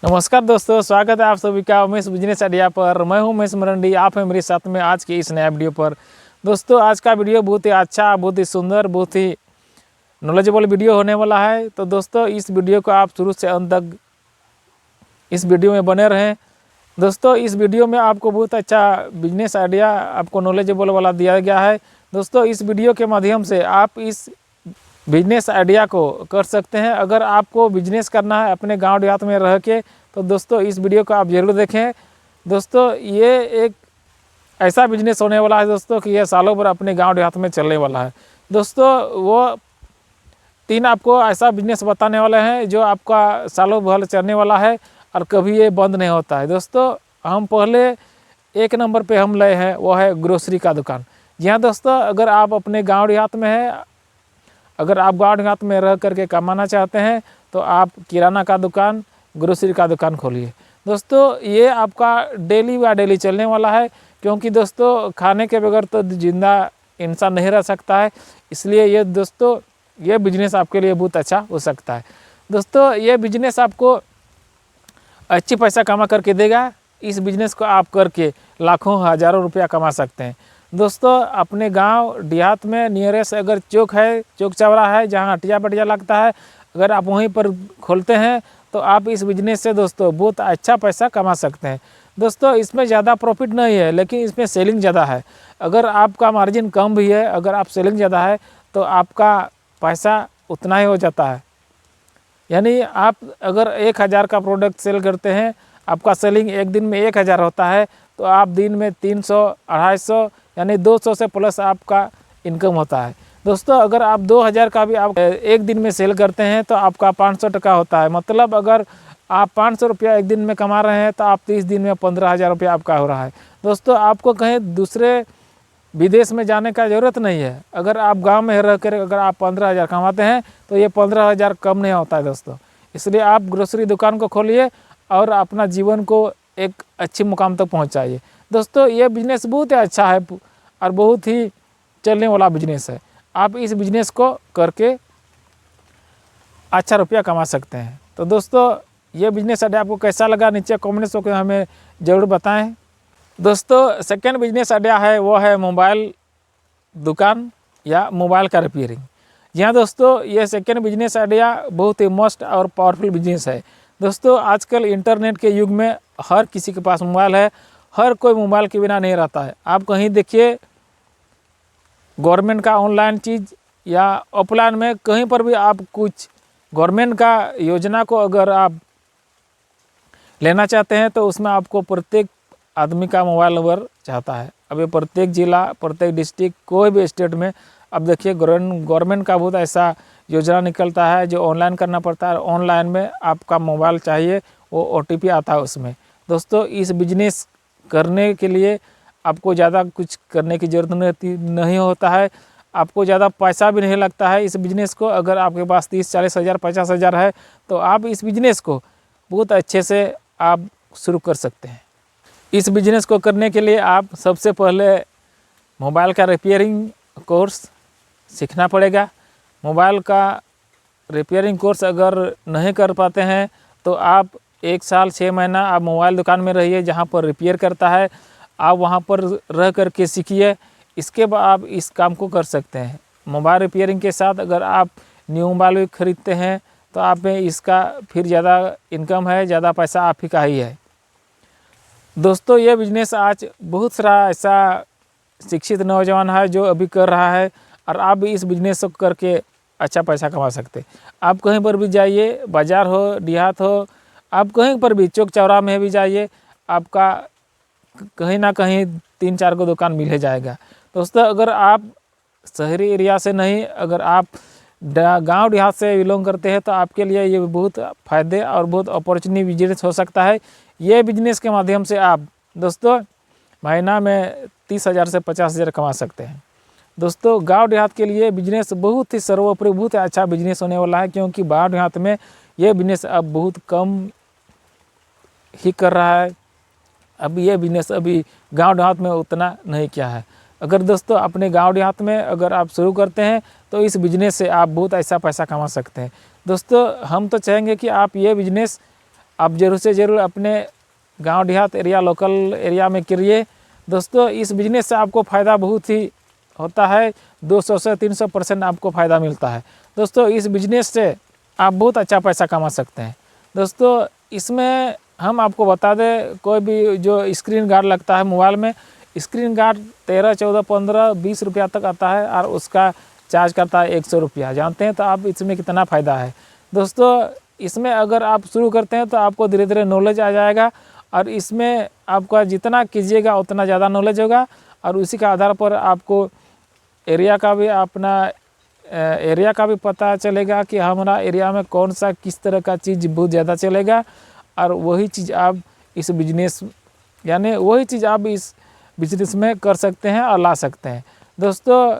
नमस्कार दोस्तों, स्वागत है आप सभी का उमेश बिजनेस आइडिया पर। मैं हूं उमेश मरंडी, आप हैं मेरे साथ में आज के इस नया वीडियो पर। दोस्तों आज का वीडियो बहुत ही अच्छा, बहुत ही सुंदर, बहुत ही नॉलेजेबल वीडियो होने वाला है। तो दोस्तों इस वीडियो को आप शुरू से अंत तक इस वीडियो में बने रहें। दोस्तों इस वीडियो में आपको बहुत अच्छा बिजनेस आइडिया आपको नॉलेजेबल वाला दिया गया है। दोस्तों इस वीडियो के माध्यम से आप इस बिजनेस आइडिया को कर सकते हैं। अगर आपको बिजनेस करना है अपने गांव देहात में रह के, तो दोस्तों इस वीडियो को आप ज़रूर देखें। दोस्तों ये एक ऐसा बिजनेस होने वाला है दोस्तों कि यह सालों भर अपने गांव देहात में चलने वाला है। दोस्तों वो 3 आपको ऐसा बिजनेस बताने वाले हैं जो आपका सालों भर चलने वाला है और कभी ये बंद नहीं होता है। दोस्तों हम पहले 1 नंबर पे हम लए हैं, वो है ग्रोसरी का दुकान। जी हाँ दोस्तों, अगर आप अपने गाँव देहात में हैं, अगर आप गाँव देहात में रह करके कमाना चाहते हैं तो आप किराना का दुकान, ग्रोसरी का दुकान खोलिए। दोस्तों ये आपका डेली व डेली चलने वाला है, क्योंकि दोस्तों खाने के बगैर तो जिंदा इंसान नहीं रह सकता है। इसलिए ये दोस्तों ये बिजनेस आपके लिए बहुत अच्छा हो सकता है। दोस्तों ये बिजनेस आपको अच्छी पैसा कमा करके देगा। इस बिजनेस को आप करके लाखों हज़ारों रुपया कमा सकते हैं। दोस्तों अपने गांव देहात में नियरेस्ट अगर चौक है, चौक चौराहा है जहां हटिया बटिया लगता है, अगर आप वहीं पर खोलते हैं तो आप इस बिजनेस से दोस्तों बहुत अच्छा पैसा कमा सकते हैं। दोस्तों इसमें ज़्यादा प्रॉफिट नहीं है, लेकिन इसमें सेलिंग ज़्यादा है। अगर आपका मार्जिन कम भी है, अगर आप सेलिंग ज़्यादा है तो आपका पैसा उतना ही हो जाता है। यानी आप अगर 1000 का प्रोडक्ट सेल करते हैं, आपका सेलिंग एक दिन में 1000 होता है, तो आप दिन में 300, 250 यानी 200 से प्लस आपका इनकम होता है। दोस्तों अगर आप 2000 का भी आप एक दिन में सेल करते हैं तो आपका 500 टका होता है। मतलब अगर आप 500 रुपया एक दिन में कमा रहे हैं तो आप 30 दिन में 15,000 रुपया आपका हो रहा है। दोस्तों आपको कहीं दूसरे विदेश में जाने का ज़रूरत नहीं है। अगर आप गांव में रह कर अगर आप 15,000 कमाते हैं तो ये 15,000 कम नहीं होता है दोस्तों। इसलिए आप ग्रोसरी दुकान को खोलिए और अपना जीवन को एक अच्छी मुकाम तक पहुंचाइए। दोस्तों ये बिजनेस बहुत ही अच्छा है और बहुत ही चलने वाला बिजनेस है। आप इस बिजनेस को करके अच्छा रुपया कमा सकते हैं। तो दोस्तों ये बिजनेस आइडिया आपको कैसा लगा नीचे कमेंट्स को हमें ज़रूर बताएं। दोस्तों सेकेंड बिजनेस आइडिया है वो है मोबाइल दुकान या मोबाइल का रिपेयरिंग। जी हाँ दोस्तों, ये सेकेंड बिजनेस आइडिया बहुत ही मस्त और पावरफुल बिजनेस है। दोस्तों आजकल इंटरनेट के युग में हर किसी के पास मोबाइल है, हर कोई मोबाइल के बिना नहीं रहता है। आप कहीं देखिए गवर्नमेंट का ऑनलाइन चीज़ या ऑफलाइन में कहीं पर भी आप कुछ गवर्नमेंट का योजना को अगर आप लेना चाहते हैं तो उसमें आपको प्रत्येक आदमी का मोबाइल नंबर चाहता है। अब ये प्रत्येक ज़िला, प्रत्येक डिस्ट्रिक्ट, कोई भी स्टेट में अब देखिए गवर्नमेंट का बहुत ऐसा योजना निकलता है जो ऑनलाइन करना पड़ता है। ऑनलाइन में आपका मोबाइल चाहिए, वो OTP आता है उसमें। दोस्तों इस बिजनेस करने के लिए आपको ज़्यादा कुछ करने की ज़रूरत नहीं होता है, आपको ज़्यादा पैसा भी नहीं लगता है इस बिज़नेस को। अगर आपके पास 30-40 हज़ार 50 हज़ार है तो आप इस बिज़नेस को बहुत अच्छे से आप शुरू कर सकते हैं। इस बिज़नेस को करने के लिए आप सबसे पहले मोबाइल का रिपेयरिंग कोर्स सीखना पड़ेगा। मोबाइल का रिपेयरिंग कोर्स अगर नहीं कर पाते हैं तो आप 1 साल 6 महीना आप मोबाइल दुकान में रहिए जहां पर रिपेयर करता है, आप वहां पर रह कर के सीखिए। इसके बाद आप इस काम को कर सकते हैं। मोबाइल रिपेयरिंग के साथ अगर आप न्यू मोबाइल भी खरीदते हैं तो आप में इसका फिर ज़्यादा इनकम है, ज़्यादा पैसा आप ही का ही है। दोस्तों ये बिजनेस आज बहुत सारा ऐसा शिक्षित नौजवान है जो अभी कर रहा है और आप भी इस बिजनेस को करके अच्छा पैसा कमा सकते हैं। आप कहीं पर भी जाइए, बाज़ार हो, देहात हो, आप कहीं पर भी चौक चौराहा में भी जाइए, आपका कहीं ना कहीं 3-4 को दुकान मिल ही जाएगा। दोस्तों अगर आप शहरी एरिया से नहीं, अगर आप गांव देहात से बिलोंग करते हैं तो आपके लिए ये बहुत फ़ायदे और बहुत अपॉर्चुनिटी बिजनेस हो सकता है। ये बिजनेस के माध्यम से आप दोस्तों महीना में 30,000 से 50,000 कमा सकते हैं। दोस्तों गांव देहात के लिए बिजनेस बहुत ही सर्वोपरि बहुत ही अच्छा बिजनेस होने वाला है, क्योंकि गांव देहात में ये बिजनेस अब बहुत कम ही कर रहा है। अब ये बिजनेस अभी गांव देहात में उतना नहीं किया है। अगर दोस्तों अपने गांव देहात में अगर आप शुरू करते हैं तो इस बिजनेस से आप बहुत ऐसा पैसा कमा सकते हैं। दोस्तों हम तो चाहेंगे कि आप ये बिजनेस आप ज़रूर से ज़रूर अपने गांव देहात एरिया लोकल एरिया में करिए। दोस्तों इस बिज़नेस से आपको फ़ायदा बहुत ही होता है, 200 से 300% आपको फ़ायदा मिलता है। दोस्तों इस बिज़नेस से आप बहुत अच्छा पैसा कमा सकते हैं। दोस्तों इसमें हम आपको बता दें, कोई भी जो स्क्रीन गार्ड लगता है मोबाइल में, स्क्रीन गार्ड 13, 14, 15, 20 रुपया तक आता है और उसका चार्ज करता है 100 रुपया। जानते हैं तो आप इसमें कितना फ़ायदा है। दोस्तों इसमें अगर आप शुरू करते हैं तो आपको धीरे धीरे नॉलेज आ जाएगा और इसमें आपका जितना कीजिएगा उतना ज़्यादा नॉलेज होगा और उसी के आधार पर आपको एरिया का भी एरिया का भी पता चलेगा कि हमारा एरिया में कौन सा किस तरह का चीज़ बहुत ज़्यादा चलेगा और वही चीज़ आप इस बिजनेस में कर सकते हैं और ला सकते हैं। दोस्तों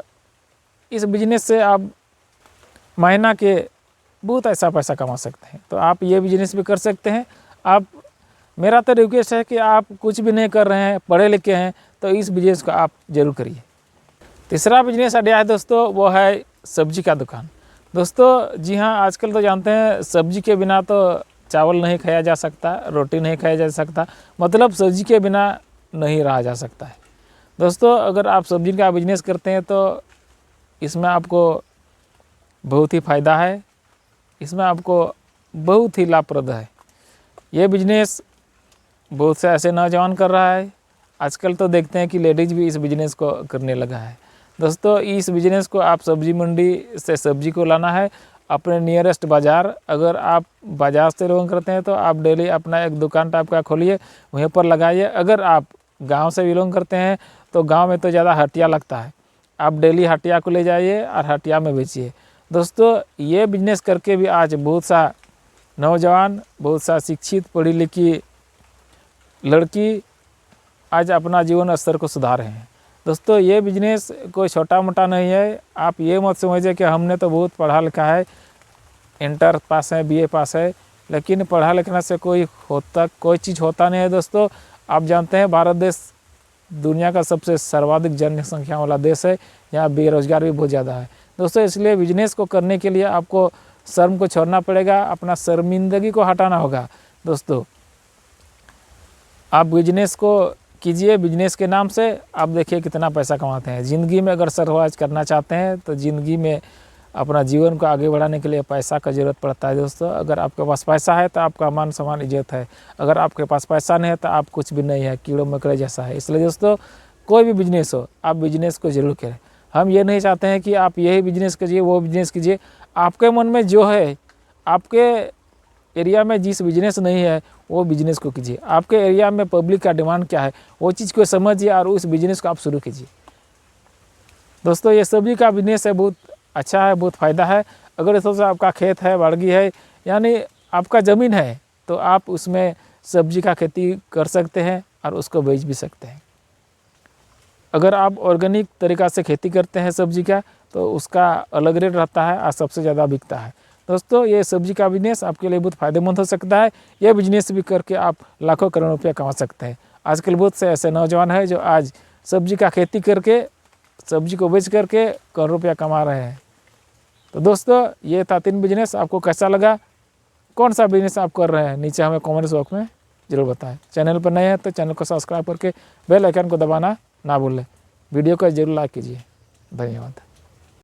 इस बिजनेस से आप महीना के बहुत ऐसा पैसा कमा सकते हैं, तो आप ये बिजनेस भी कर सकते हैं। मेरा तो रिक्वेस्ट है कि आप कुछ भी नहीं कर रहे हैं, पढ़े लिखे हैं, तो इस बिजनेस को आप जरूर करिए। तीसरा बिजनेस आइडिया है दोस्तों, वो है सब्जी का दुकान। दोस्तों जी हाँ, आजकल तो जानते हैं सब्जी के बिना तो चावल नहीं खाया जा सकता, रोटी नहीं खाया जा सकता, मतलब सब्जी के बिना नहीं रहा जा सकता है। दोस्तों अगर आप सब्जी का बिजनेस करते हैं तो इसमें आपको बहुत ही फ़ायदा है, इसमें आपको बहुत ही लाभप्रद है। ये बिजनेस बहुत से ऐसे नौजवान कर रहा है, आजकल तो देखते हैं कि लेडीज़ भी इस बिज़नेस को करने लगा है। दोस्तों इस बिज़नेस को आप सब्जी मंडी से सब्जी को लाना है अपने नियरेस्ट बाज़ार। अगर आप बाज़ार से बिलोंग करते हैं तो आप डेली अपना एक दुकान टाइप का खोलिए, वहीं पर लगाइए। अगर आप गांव से बिलोंग करते हैं तो गांव में तो ज़्यादा हटिया लगता है, आप डेली हटिया को ले जाइए और हटिया में बेचिए। दोस्तों ये बिज़नेस करके भी आज बहुत सा नौजवान, बहुत सा शिक्षित पढ़ी लिखी लड़की आज अपना जीवन स्तर को सुधार रहे हैं। दोस्तों ये बिजनेस कोई छोटा मोटा नहीं है। आप ये मत समझिए कि हमने तो बहुत पढ़ा लिखा है, इंटर पास है, बीए पास है, लेकिन पढ़ा लिखने से कोई चीज़ होता नहीं है। दोस्तों आप जानते हैं भारत देश दुनिया का सबसे सर्वाधिक जनसंख्या वाला देश है, यहाँ बेरोजगार भी बहुत ज़्यादा है। दोस्तों इसलिए बिजनेस को करने के लिए आपको शर्म को छोड़ना पड़ेगा, अपना शर्मिंदगी को हटाना होगा। दोस्तों आप बिजनेस को कीजिए, बिजनेस के नाम से आप देखिए कितना पैसा कमाते हैं। ज़िंदगी में अगर सरवाइव करना चाहते हैं तो ज़िंदगी में अपना जीवन को आगे बढ़ाने के लिए पैसा का ज़रूरत पड़ता है। दोस्तों अगर आपके पास पैसा है तो आपका मान सम्मान इज्जत है, अगर आपके पास पैसा नहीं है तो आप कुछ भी नहीं है, कीड़ों मकोड़े जैसा है। इसलिए दोस्तों कोई भी बिजनेस हो, आप बिजनेस को जरूर करें। हम ये नहीं चाहते हैं कि आप यही बिजनेस कीजिए, वो बिजनेस कीजिए। आपके मन में जो है, आपके एरिया में जिस बिजनेस नहीं है वो बिजनेस को कीजिए। आपके एरिया में पब्लिक का डिमांड क्या है वो चीज़ को समझिए और उस बिजनेस को आप शुरू कीजिए। दोस्तों ये सब्जी का बिजनेस है, बहुत अच्छा है, बहुत फ़ायदा है। अगर सोचो आपका खेत है, बाड़गी है, यानी आपका ज़मीन है, तो आप उसमें सब्जी का खेती कर सकते हैं और उसको बेच भी सकते हैं। अगर आप ऑर्गेनिक तरीक़ा से खेती करते हैं सब्जी का तो उसका अलग रेट रहता है और सबसे ज़्यादा बिकता है। दोस्तों ये सब्जी का बिजनेस आपके लिए बहुत फ़ायदेमंद हो सकता है। यह बिजनेस भी करके आप लाखों करोड़ों रुपया कमा सकते हैं। आजकल बहुत से ऐसे नौजवान हैं जो आज सब्जी का खेती करके, सब्जी को बेच करके करोड़ों रुपया कमा रहे हैं। तो दोस्तों ये था 3 बिजनेस। आपको कैसा लगा, कौन सा बिजनेस आप कर रहे हैं, नीचे हमें कमेंट बॉक्स में ज़रूर बताएं। चैनल पर नए हैं तो चैनल को सब्सक्राइब करके बेल आइकन को दबाना ना भूलें। वीडियो को जरूर लाइक कीजिए। धन्यवाद।